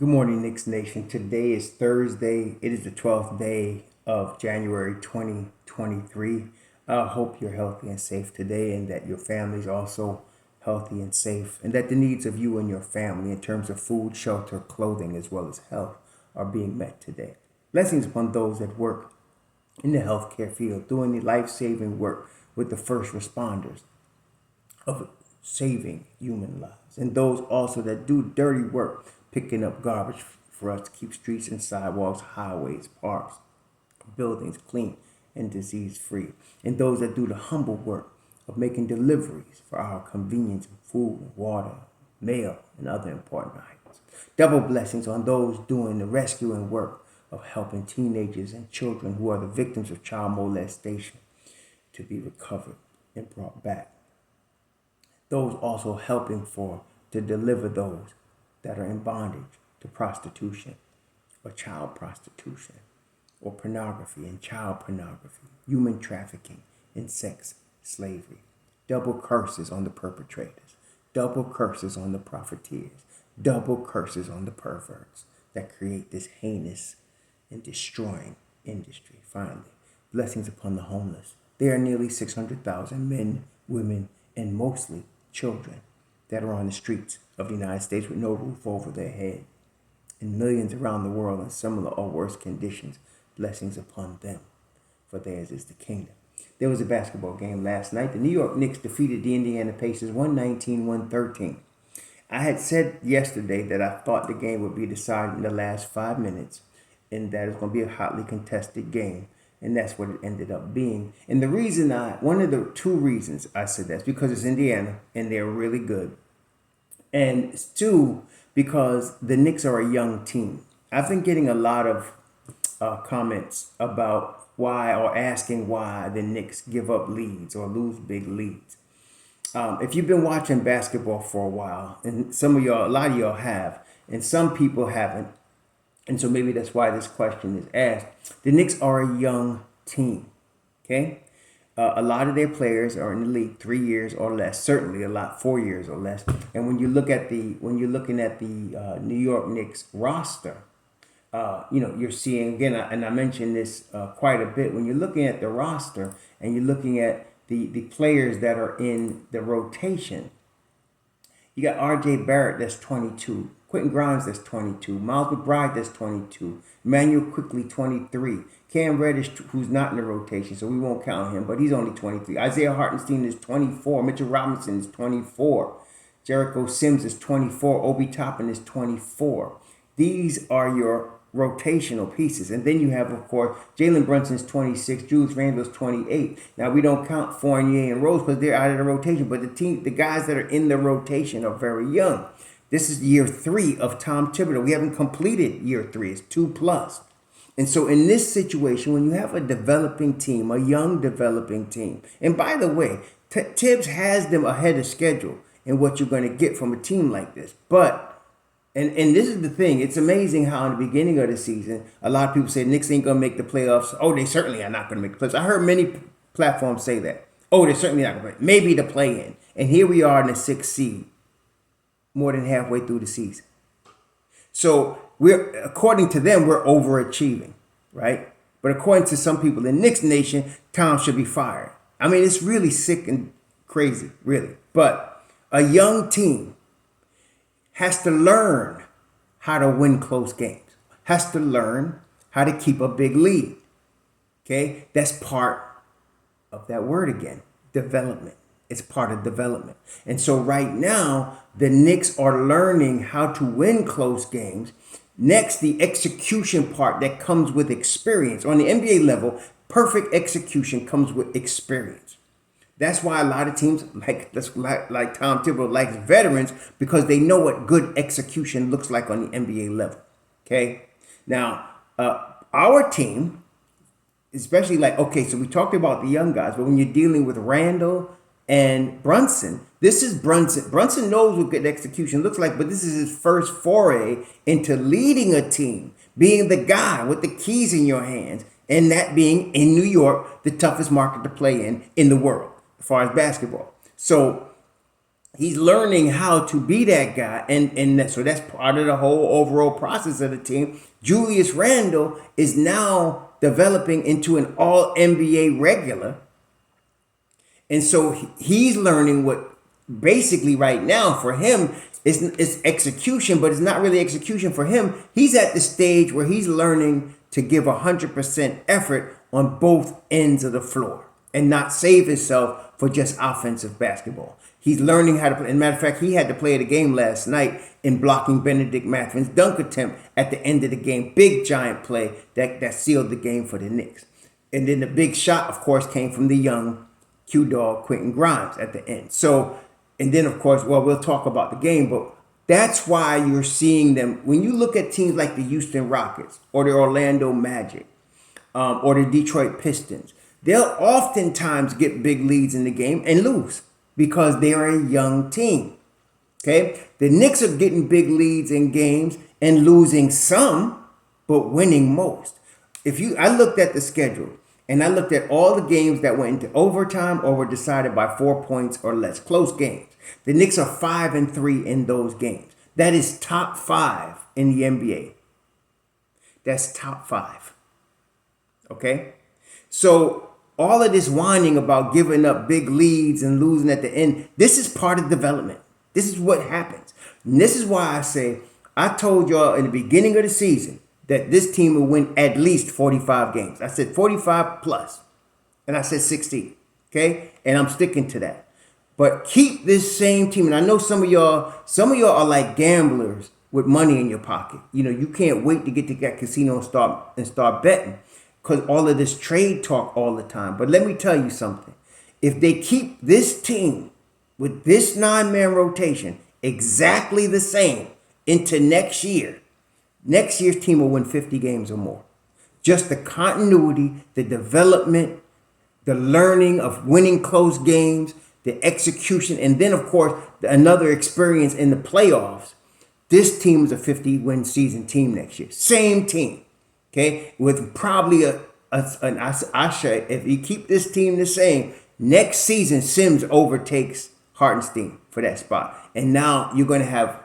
Good morning, Knicks Nation. Today is Thursday. It is the 12th day of January 2023. I hope you're healthy and safe today and that your family is also healthy and safe and that the needs of you and your family in terms of food, shelter, clothing, as well as health are being met today. Blessings upon those that work in the healthcare field, doing the life-saving work with the first responders of saving human lives, and those also that do dirty work, picking up garbage for us to keep streets and sidewalks, highways, parks, buildings clean and disease free, and those that do the humble work of making deliveries for our convenience of food, water, mail, and other important items. Double blessings on those doing the rescuing work of helping teenagers and children who are the victims of child molestation to be recovered and brought back. Those also helping to deliver those that are in bondage to prostitution or child prostitution or pornography and child pornography, human trafficking and sex slavery. Double curses on the perpetrators, double curses on the profiteers, double curses on the perverts that create this heinous and destroying industry. Finally, blessings upon the homeless. There are nearly 600,000 men, women, and mostly children that are on the streets of the United States with no roof over their head, and millions around the world in similar or worse conditions. Blessings upon them, for theirs is the kingdom. There was a basketball game last night. The New York Knicks defeated the Indiana Pacers 119-113. I had said yesterday that I thought the game would be decided in the last 5 minutes and that it's going to be a hotly contested game. And that's what it ended up being. And the reason one of the two reasons I said that's because it's Indiana and they're really good. And it's two, because the Knicks are a young team. I've been getting a lot of comments about why, or asking why the Knicks give up leads or lose big leads. If you've been watching basketball for a while, and some of y'all, a lot of y'all have, and some people haven't, and so maybe that's why this question is asked. The Knicks are a young team, okay? A lot of their players are in the league 3 years or less. Certainly, a lot 4 years or less. And when you're looking at the New York Knicks roster, you're seeing again, and I mentioned this quite a bit. When you're looking at the roster and you're looking at the players that are in the rotation, you got R.J. Barrett, that's 22. Quentin Grimes, that's 22. Miles McBride, that's 22. Emmanuel Quickly, 23. Cam Reddish, who's not in the rotation, so we won't count him, but he's only 23. Isaiah Hartenstein is 24. Mitchell Robinson is 24. Jericho Sims is 24. Obi Toppin is 24. These are your rotational pieces. And then you have, of course, Jalen Brunson's 26, Julius Randle's 28. Now, we don't count Fournier and Rose because they're out of the rotation, but the guys that are in the rotation are very young. This is year 3 of Tom Thibodeau. We haven't completed year 3. It's 2+. And so in this situation, when you have a developing team, a young developing team, and by the way, Tibbs has them ahead of schedule in what you're going to get from a team like this. But, and this is the thing, it's amazing how in the beginning of the season, a lot of people say Knicks ain't going to make the playoffs. Oh, they certainly are not going to make the playoffs. I heard many platforms say that. Oh, they're certainly not going to play. Maybe the play-in. And here we are in the 6th seed, more than halfway through the season. So according to them, we're overachieving, right? But according to some people in Knicks Nation, Tom should be fired. I mean, it's really sick and crazy, really. But a young team has to learn how to win close games, has to learn how to keep a big lead. Okay? That's part of that word again, development. It's part of development. And so right now, the Knicks are learning how to win close games. Next, the execution part that comes with experience. On the NBA level, perfect execution comes with experience. That's why a lot of teams like Tom Thibodeau likes veterans, because they know what good execution looks like on the NBA level. Okay? Now, our team, especially so we talked about the young guys, but when you're dealing with Randall and Brunson, this is Brunson. Brunson knows what good execution looks like, but this is his first foray into leading a team, being the guy with the keys in your hands, and that being in New York, the toughest market to play in the world as far as basketball. So He's learning how to be that guy, so that's part of the whole overall process of the team. Julius Randle is now developing into an all NBA regular, and so he's learning what basically right now for him is execution, but it's not really execution for him. He's at the stage where he's learning to give 100% effort on both ends of the floor and not save himself for just offensive basketball. He's learning how to play. As a matter of fact, he had to play the game last night in blocking Benedict Mathurin's dunk attempt at the end of the game. Big giant play that sealed the game for the Knicks. And then the big shot, of course, came from the young Q-Dog Quentin Grimes at the end. So, and then, of course, well, we'll talk about the game, but that's why you're seeing them. When you look at teams like the Houston Rockets or the Orlando Magic or the Detroit Pistons, they'll oftentimes get big leads in the game and lose because they're a young team. Okay? The Knicks are getting big leads in games and losing some, but winning most. I looked at the schedule and I looked at all the games that went into overtime or were decided by 4 points or less, close games. The Knicks are 5-3 in those games. That is top 5 in the NBA. That's top 5. Okay? So all of this whining about giving up big leads and losing at the end, this is part of development. This is what happens. And this is why I say, I told y'all in the beginning of the season that this team will win at least 45 games. I said 45 plus. And I said 60. Okay? And I'm sticking to that. But keep this same team. And I know some of y'all are like gamblers with money in your pocket. You know, you can't wait to get to that casino and start betting because all of this trade talk all the time. But let me tell you something. If they keep this team with this 9-man rotation exactly the same into next year's team will win 50 games or more. Just the continuity, the development, the learning of winning close games, the execution, and then, of course, another experience in the playoffs. This team is a 50-win season team next year. Same team, okay? With probably an Asha, if you keep this team the same, next season Sims overtakes Hartenstein for that spot. And now you're going to have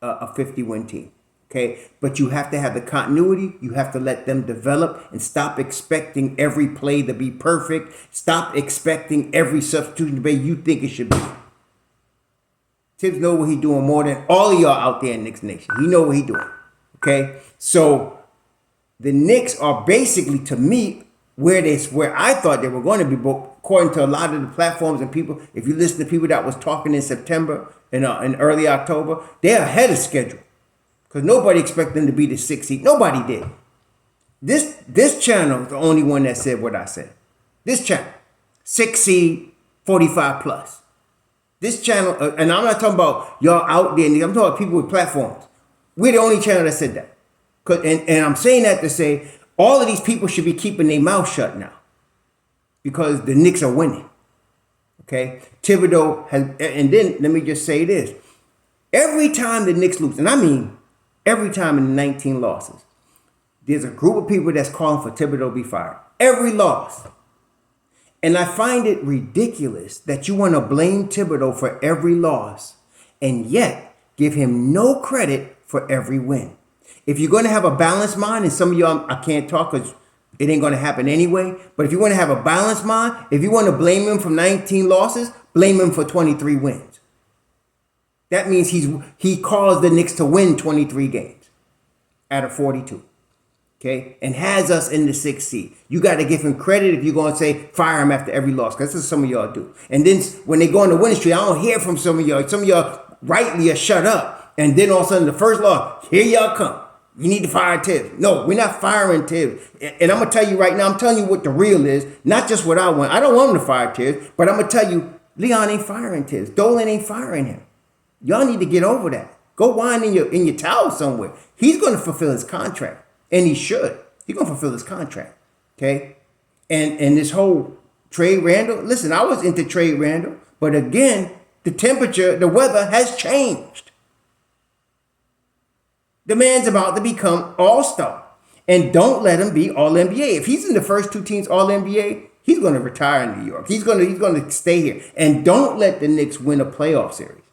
a 50-win team. Okay, but you have to have the continuity. You have to let them develop and stop expecting every play to be perfect. Stop expecting every substitution to be you think it should be. Tibbs know what he's doing more than all of y'all out there in Knicks Nation. He know what he's doing. Okay, so the Knicks are basically, to me, where I thought they were going to be. But according to a lot of the platforms and people, if you listen to people that was talking in September and in early October, they're ahead of schedule. Because nobody expected them to be the 6th seed. Nobody did. This channel is the only one that said what I said. This channel, 6 seed, 45 plus. This channel, and I'm not talking about y'all out there. I'm talking about people with platforms. We're the only channel that said that. And I'm saying that to say all of these people should be keeping their mouth shut now. Because the Knicks are winning. Okay? Thibodeau has, and then let me just say this. Every time the Knicks lose, and I mean, every time in the 19 losses, there's a group of people that's calling for Thibodeau to be fired. Every loss. And I find it ridiculous that you want to blame Thibodeau for every loss and yet give him no credit for every win. If you're going to have a balanced mind, and some of y'all, I can't talk because it ain't going to happen anyway, but if you want to have a balanced mind, if you want to blame him for 19 losses, blame him for 23 wins. That means he caused the Knicks to win 23 games out of 42, okay? And has us in the 6th seed. You got to give him credit if you're going to say fire him after every loss, because that's what some of y'all do. And then when they go on the winning streak, I don't hear from some of y'all. Some of y'all rightly are shut up. And then all of a sudden, the first loss, here y'all come. You need to fire Tibbs. No, we're not firing Tibbs. And I'm going to tell you right now, I'm telling you what the real is, not just what I want. I don't want him to fire Tibbs, but I'm going to tell you, Leon ain't firing Tibbs. Dolan ain't firing him. Y'all need to get over that. Go whine in your towel somewhere. He's going to fulfill his contract, and he should. He's going to fulfill his contract, okay? And this whole trade Randall, listen, I was into trade Randall, but again, the weather has changed. The man's about to become all-star, and don't let him be all-NBA. If he's in the first 2 teams all-NBA, He's going to retire in New York. He's going to stay here. And don't let the Knicks win a playoff series.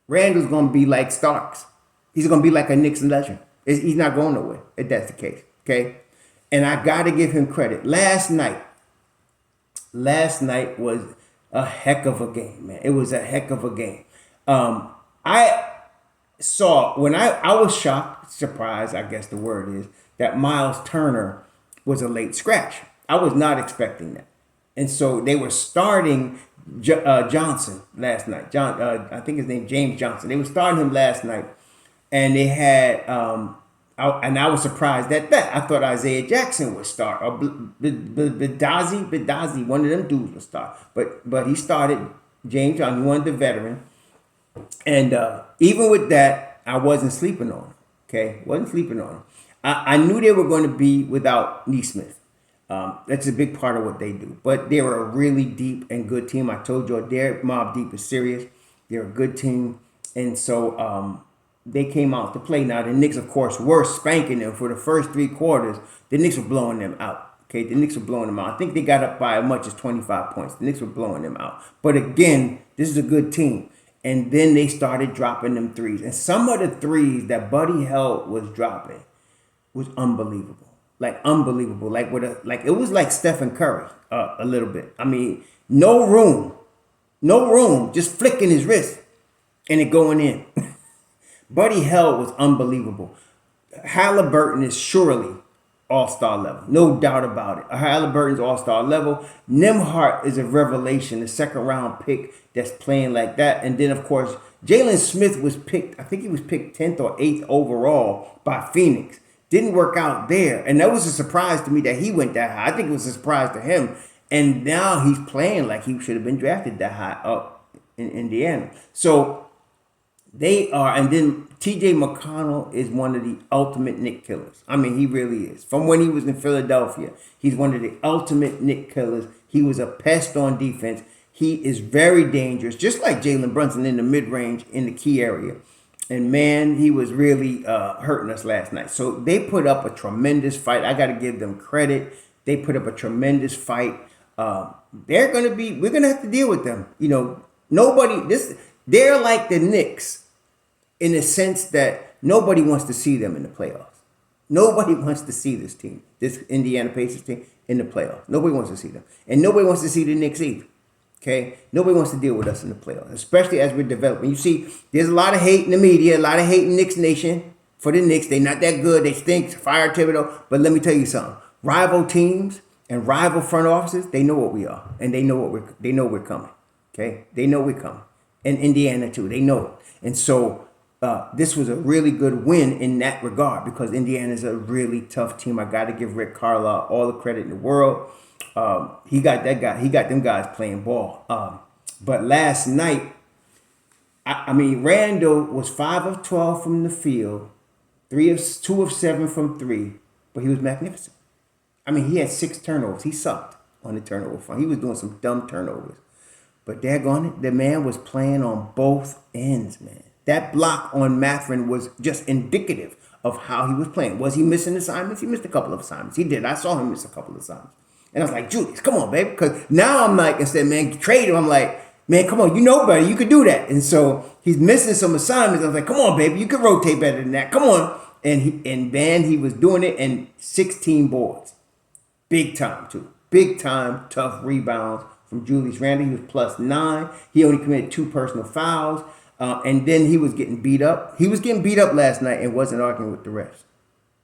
Randall's going to be like Starks. He's going to be like a Knicks legend. He's not going nowhere if that's the case. Okay? And I got to give him credit. Last night was a heck of a game, man. It was a heck of a game. I saw, when I was shocked, surprised, I guess the word is, that Miles Turner was a late scratch. I was not expecting that. And so they were starting Johnson last night. I think his name James Johnson. They were starting him last night. And they had, and I was surprised at that. I thought Isaiah Jackson would start, or Bedazi, one of them dudes would start. But he started James Johnson, he wanted the veteran. And even with that, I wasn't sleeping on him. Okay, wasn't sleeping on him. I knew they were going to be without Neesmith. That's a big part of what they do. But they were a really deep and good team. I told you, their Mobb Deep is serious. They're a good team. And so they came out to play. Now, the Knicks, of course, were spanking them for the first 3 quarters. The Knicks were blowing them out. Okay, the Knicks were blowing them out. I think they got up by as much as 25 points. The Knicks were blowing them out. But again, this is a good team. And then they started dropping them threes. And some of the threes that Buddy Hield was dropping was unbelievable. Like unbelievable. Like it was like Stephen Curry a little bit. I mean, no room, just flicking his wrist and it going in. Buddy Hield was unbelievable. Halliburton is surely all-star level. No doubt about it. Halliburton's all-star level. Nembhard is a revelation, the second-round pick that's playing like that. And then, of course, Jalen Smith was picked, I think he was picked 10th or 8th overall by Phoenix. Didn't work out there. And that was a surprise to me that he went that high. I think it was a surprise to him. And now he's playing like he should have been drafted that high up in Indiana. So they are, and then TJ McConnell is one of the ultimate Knick killers. I mean, he really is. From when he was in Philadelphia, he's one of the ultimate Knick killers. He was a pest on defense. He is very dangerous, just like Jalen Brunson in the mid-range in the key area. And man, he was really hurting us last night. So they put up a tremendous fight. I got to give them credit. They put up a tremendous fight. We're going to have to deal with them. You know, they're like the Knicks in the sense that nobody wants to see them in the playoffs. Nobody wants to see this team, this Indiana Pacers team in the playoffs. Nobody wants to see them. And nobody wants to see the Knicks either. Okay, nobody wants to deal with us in the playoffs, especially as we're developing. You see, there's a lot of hate in the media, a lot of hate in Knicks Nation for the Knicks. They're not that good. They stink. Fire Thibodeau. But let me tell you something. Rival teams and rival front offices, they know what we are, and they know we're coming. Okay, they know we're coming, and Indiana too. They know it, and so this was a really good win in that regard because Indiana's a really tough team. I got to give Rick Carlisle all the credit in the world. He got them guys playing ball. But last night, I mean, Randall was 5 of 12 from the field, 2 of 7 from 3, but he was magnificent. I mean, he had 6 turnovers. He sucked on the turnover front. He was doing some dumb turnovers. But daggone it, the man was playing on both ends, man. That block on Mathurin was just indicative of how he was playing. Was he missing assignments? He missed a couple of assignments. He did. I saw him miss a couple of assignments. And I was like, Julius, come on, baby. Because now I'm like, instead, man, trade him. I'm like, man, come on, you know better. You could do that. And so he's missing some assignments. I was like, come on, baby. You could rotate better than that. Come on. And he was doing it, and 16 boards. Big time, too. Big time, tough rebounds from Julius Randle. He was +9. He only committed 2 personal fouls. And then he was getting beat up. He was getting beat up last night and wasn't arguing with the refs.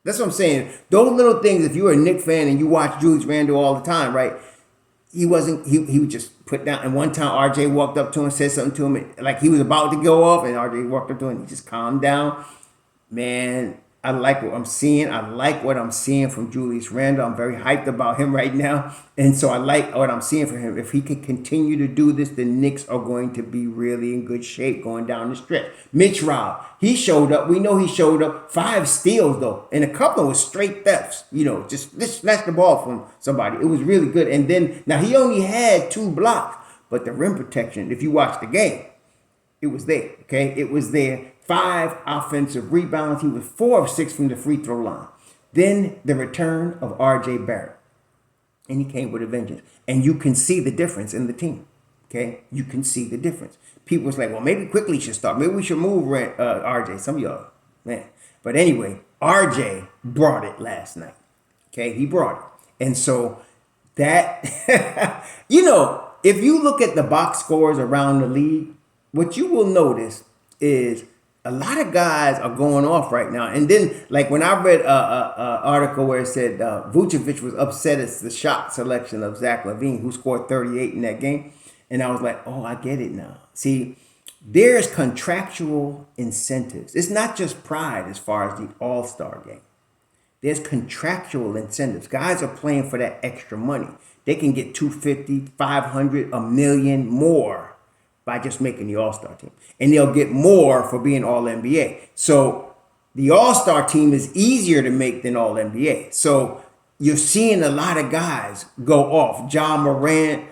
That's what I'm saying. Those little things, if you're a Knicks fan and you watch Julius Randle all the time, right? He would just put down. And one time RJ walked up to him, said something to him, like he was about to go off, and RJ walked up to him and he just calmed down. Man, I like what I'm seeing. I like what I'm seeing from Julius Randle. I'm very hyped about him right now. And so I like what I'm seeing from him. If he can continue to do this, the Knicks are going to be really in good shape going down the stretch. Mitch Rob, he showed up. We know he showed up. 5 steals, though. And a couple was straight thefts. You know, just snatch the ball from somebody. It was really good. And then, now he only had 2 blocks. But the rim protection, if you watch the game, it was there. Okay? It was there. 5 offensive rebounds. He was 4 of 6 from the free throw line. Then the return of R.J. Barrett. and he came with a vengeance. And you can see the difference in the team. Okay, you can see the difference. People was like, well, maybe quickly should start. Maybe we should move RJ. Some of y'all, man. But anyway, RJ brought it last night. Okay, he brought it. And so that, if you look at the box scores around the league, what you will notice is a lot of guys are going off right now. And then, like when I read a article where it said Vucevic was upset at the shot selection of Zach LaVine, who scored 38 in that game. And I was like, oh, I get it now. See, there's contractual incentives. It's not just pride as far as the All-Star game. There's contractual incentives. Guys are playing for that extra money. They can get 250, 500, a million more by just making the All-Star team. And they'll get more for being All-NBA. So the All-Star team is easier to make than All-NBA. So you're seeing a lot of guys go off. Ja Morant,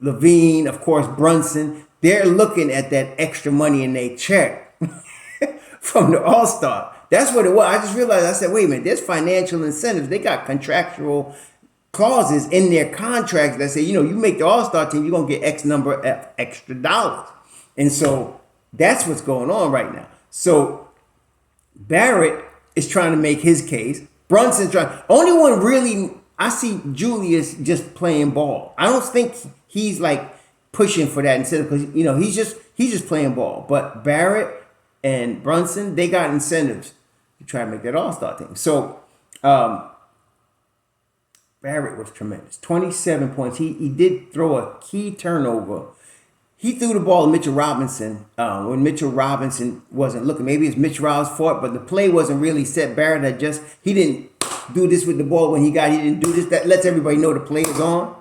Levine, of course, Brunson. They're looking at that extra money in their check from the All-Star. That's what it was. I just realized, I said, wait a minute, there's financial incentives. They got contractual clauses in their contracts that say, you make the All-Star team, you're going to get X number of extra dollars. And so that's what's going on right now. So Barrett is trying to make his case. Brunson's trying. Only one really, I see Julius just playing ball. I don't think he's like pushing for that incentive because, he's just playing ball. But Barrett and Brunson, they got incentives to try to make that All-Star team. So Barrett was tremendous. 27 points. He did throw a key turnover. He threw the ball to Mitchell Robinson when Mitchell Robinson wasn't looking. Maybe it's Mitchell Robinson's fault, but the play wasn't really set. Barrett he didn't do this with the ball when he didn't do this. That lets everybody know the play is on.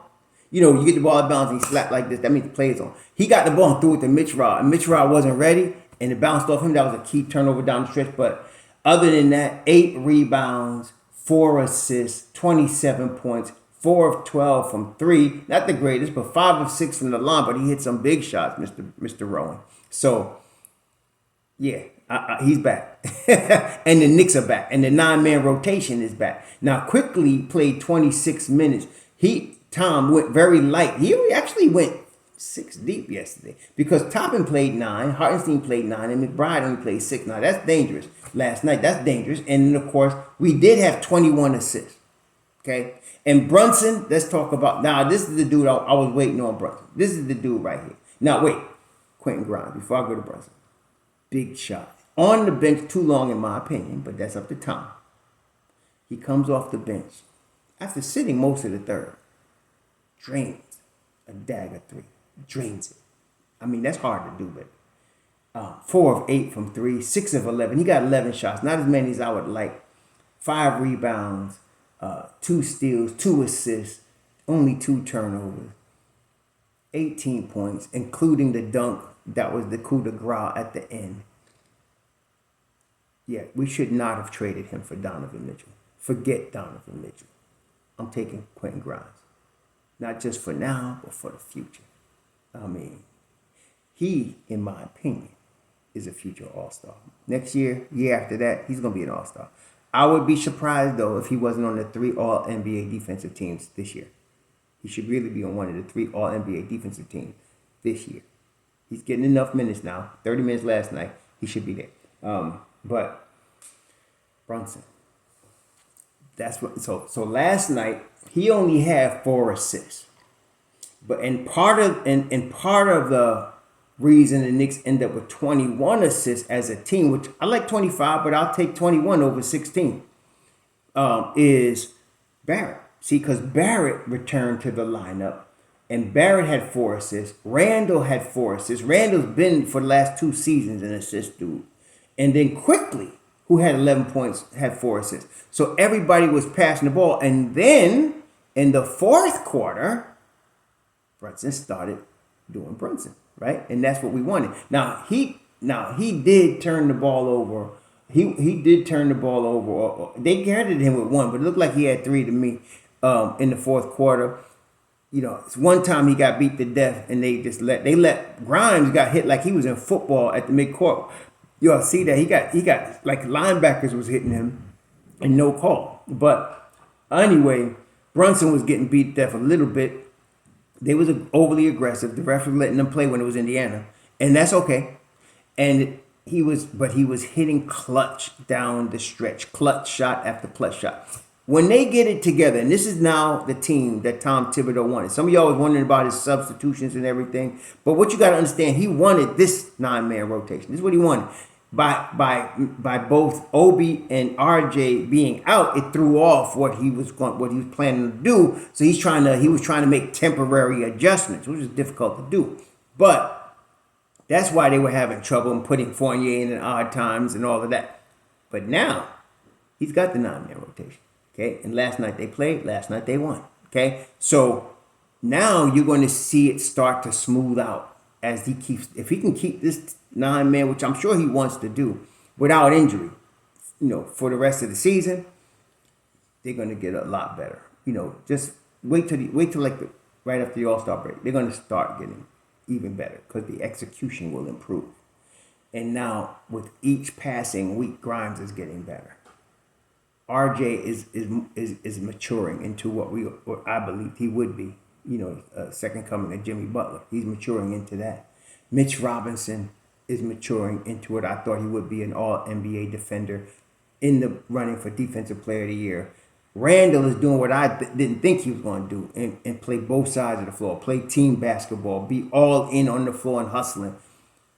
You get the ball out of bounds and he slapped like this. That means the play is on. He got the ball and threw it to Mitch Rob. And Mitch Rob wasn't ready and it bounced off him. That was a key turnover down the stretch. But other than that, 8 rebounds, 4 assists, 27 points, 4 of 12 from 3. Not the greatest, but 5 of 6 from the line. But he hit some big shots, Mr. Rowan. So, yeah, he's back. And the Knicks are back. And the 9-man rotation is back. Now, Quickly played 26 minutes. Tom went very light. He actually went 6 deep yesterday because Toppin played 9, Hartenstein played 9, and McBride only played 6. Now, that's dangerous. Last night, that's dangerous. And then, of course, we did have 21 assists. Okay? And Brunson, let's talk about... Now, this is the dude I was waiting on, Brunson. This is the dude right here. Now, wait. Quentin Grimes, before I go to Brunson. Big shot. On the bench too long, in my opinion, but that's up to Tom. He comes off the bench after sitting most of the third. Drains a dagger 3. Drains it. I mean, that's hard to do, but 4 of 8 from 3, 6 of 11. He got 11 shots, not as many as I would like. 5 rebounds, 2 steals, 2 assists, only 2 turnovers, 18 points, including the dunk that was the coup de grace at the end. Yeah, we should not have traded him for Donovan Mitchell. Forget Donovan Mitchell. I'm taking Quentin Grimes. Not just for now, but for the future. I mean, he, in my opinion, is a future All-Star. Next year after that, he's going to be an All-Star. I would be surprised, though, if he wasn't on the 3 All-NBA defensive teams this year. He should really be on one of the 3 All-NBA defensive teams this year. He's getting enough minutes now. 30 minutes last night. He should be there. But Brunson. That's what. So last night he only had 4 assists. But part of the reason the Knicks end up with 21 assists as a team, which I like 25, but I'll take 21 over 16, is Barrett. See, because Barrett returned to the lineup, and Barrett had 4 assists. Randall had 4 assists. Randall's been for the last 2 seasons an assist dude. And then Quickly, who had 11 points, had 4 assists. So everybody was passing the ball. And then in the fourth quarter, Brunson started doing Brunson, right? And that's what we wanted. Now he did turn the ball over. He did turn the ball over. They credited him with 1, but it looked like he had 3 to me in the fourth quarter. It's one time he got beat to death, and they let Grimes got hit like he was in football at the midcourt. Y'all see that he got like linebackers was hitting him, and no call. But anyway, Brunson was getting beat to death a little bit. They was overly aggressive. The ref was letting them play when it was Indiana, and that's okay. And but he was hitting clutch down the stretch, clutch shot after clutch shot. When they get it together, and this is now the team that Tom Thibodeau wanted. Some of y'all was wondering about his substitutions and everything, but what you got to understand, he wanted this 9-man rotation. This is what he wanted. By both Obi and RJ being out, it threw off what he was planning to do. So he was trying to make temporary adjustments, which is difficult to do. But that's why they were having trouble in putting Fournier in at odd times and all of that. But now he's got the 9-man rotation. Okay, and last night they played. Last night they won. Okay, so now you're going to see it start to smooth out as if he can keep this 9-man, which I'm sure he wants to do, without injury, for the rest of the season, they're going to get a lot better. Just wait till right after the All-Star break. They're going to start getting even better because the execution will improve. And now with each passing week, Grimes is getting better. RJ is maturing into what I believed he would be. Second coming of Jimmy Butler. He's maturing into that. Mitch Robinson is maturing into what I thought he would be, an all-NBA defender in the running for Defensive Player of the Year. Randall is doing what I didn't think he was going to do and play both sides of the floor, play team basketball, be all in on the floor and hustling.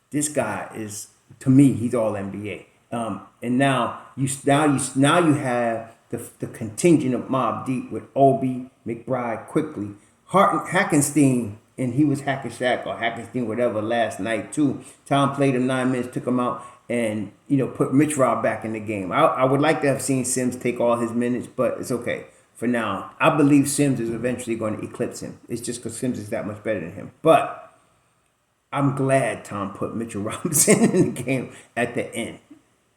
This guy is, to me, he's all NBA. And now you have the contingent of Mobb Deep with Obi, McBride, Quickly, Hackenstein, and he was Hackashack or Hackenstein, whatever, last night too. Tom played him 9 minutes, took him out, and put Mitch Rob back in the game. I would like to have seen Sims take all his minutes, but it's okay for now. I believe Sims is eventually going to eclipse him. It's just because Sims is that much better than him. But I'm glad Tom put Mitchell Robinson in the game at the end.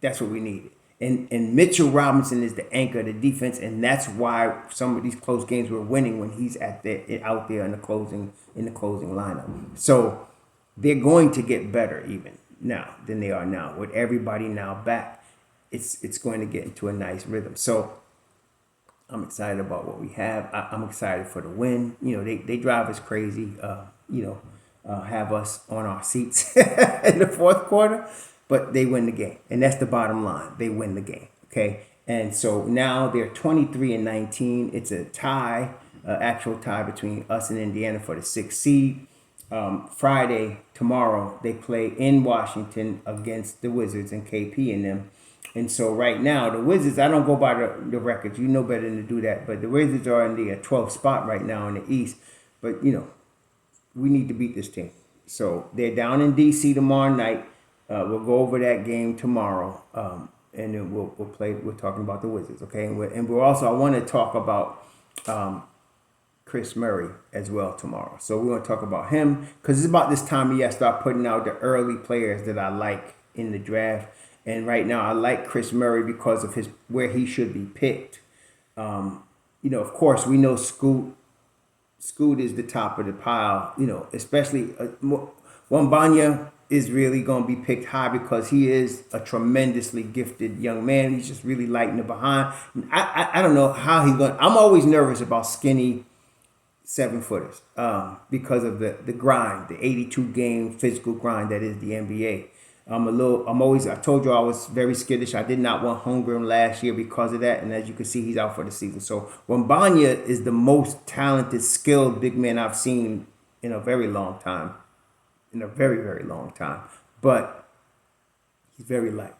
That's what we needed. And Mitchell Robinson is the anchor of the defense, and that's why some of these close games we're winning when he's out there in the closing lineup. So they're going to get better even now than they are now. With everybody now back, it's going to get into a nice rhythm. So I'm excited about what we have. I'm excited for the win. They drive us crazy. Have us on our seats in the fourth quarter. But they win the game, and that's the bottom line. They win the game, okay? And so now they're 23-19. It's a tie, actual tie between us and Indiana for the 6th seed. Friday, tomorrow, they play in Washington against the Wizards and KP and them. And so right now, the Wizards, I don't go by the records. You know better than to do that. But the Wizards are in the 12th spot right now in the East. But, we need to beat this team. So they're down in D.C. tomorrow night. We'll go over that game tomorrow, and then we'll play. We're talking about the Wizards, okay? And we're also, I want to talk about Chris Murray as well tomorrow. So we're going to talk about him because it's about this time of year I start putting out the early players that I like in the draft. And right now I like Chris Murray because of where he should be picked. Of course, we know Scoot is the top of the pile. Especially Wembanyama is really going to be picked high because he is a tremendously gifted young man. He's just really lighting it behind. I don't know how he's going. I'm always nervous about skinny 7-footers because of the grind, the 82-game physical grind that is the NBA. I told you I was very skittish. I did not want Holmgren last year because of that. And as you can see, he's out for the season. So Wembanyama is the most talented, skilled big man I've seen in a very long time. Very, very long time. But he's very light,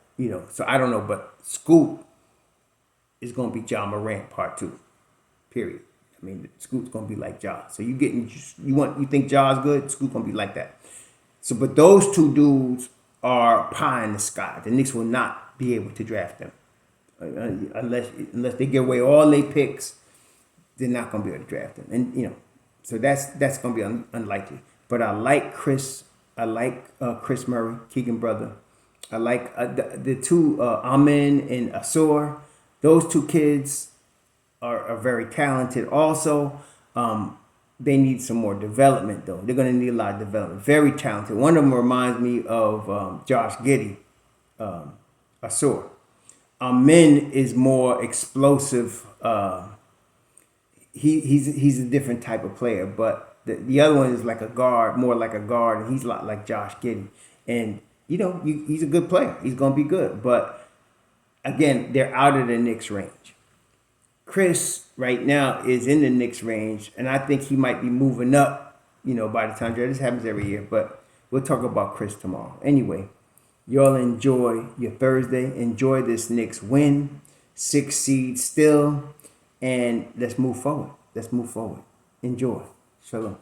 So I don't know. But Scoot is going to be Ja Morant part 2, period. I mean, Scoot's going to be like Ja. So you think Ja's good? Scoot's going to be like that. So, but those two dudes are pie in the sky. The Knicks will not be able to draft them unless they give away all their picks. They're not going to be able to draft them, and so that's going to be unlikely. But I like Chris. I like Chris Murray, Keegan brother. I like the two Amen and Asor. Those two kids are very talented. Also, they need some more development though. They're going to need a lot of development. Very talented. One of them reminds me of Josh Giddey, Asor. Amen is more explosive. he's a different type of player, but the other one is like a guard, more like a guard, and he's a lot like Josh Giddey. And he's a good player. He's gonna be good, but again, they're out of the Knicks range. Chris right now is in the Knicks range, and I think he might be moving up. By the time this happens every year, but we'll talk about Chris tomorrow. Anyway, y'all enjoy your Thursday. Enjoy this Knicks win, 6 seed still, and let's move forward. Enjoy. Shalom.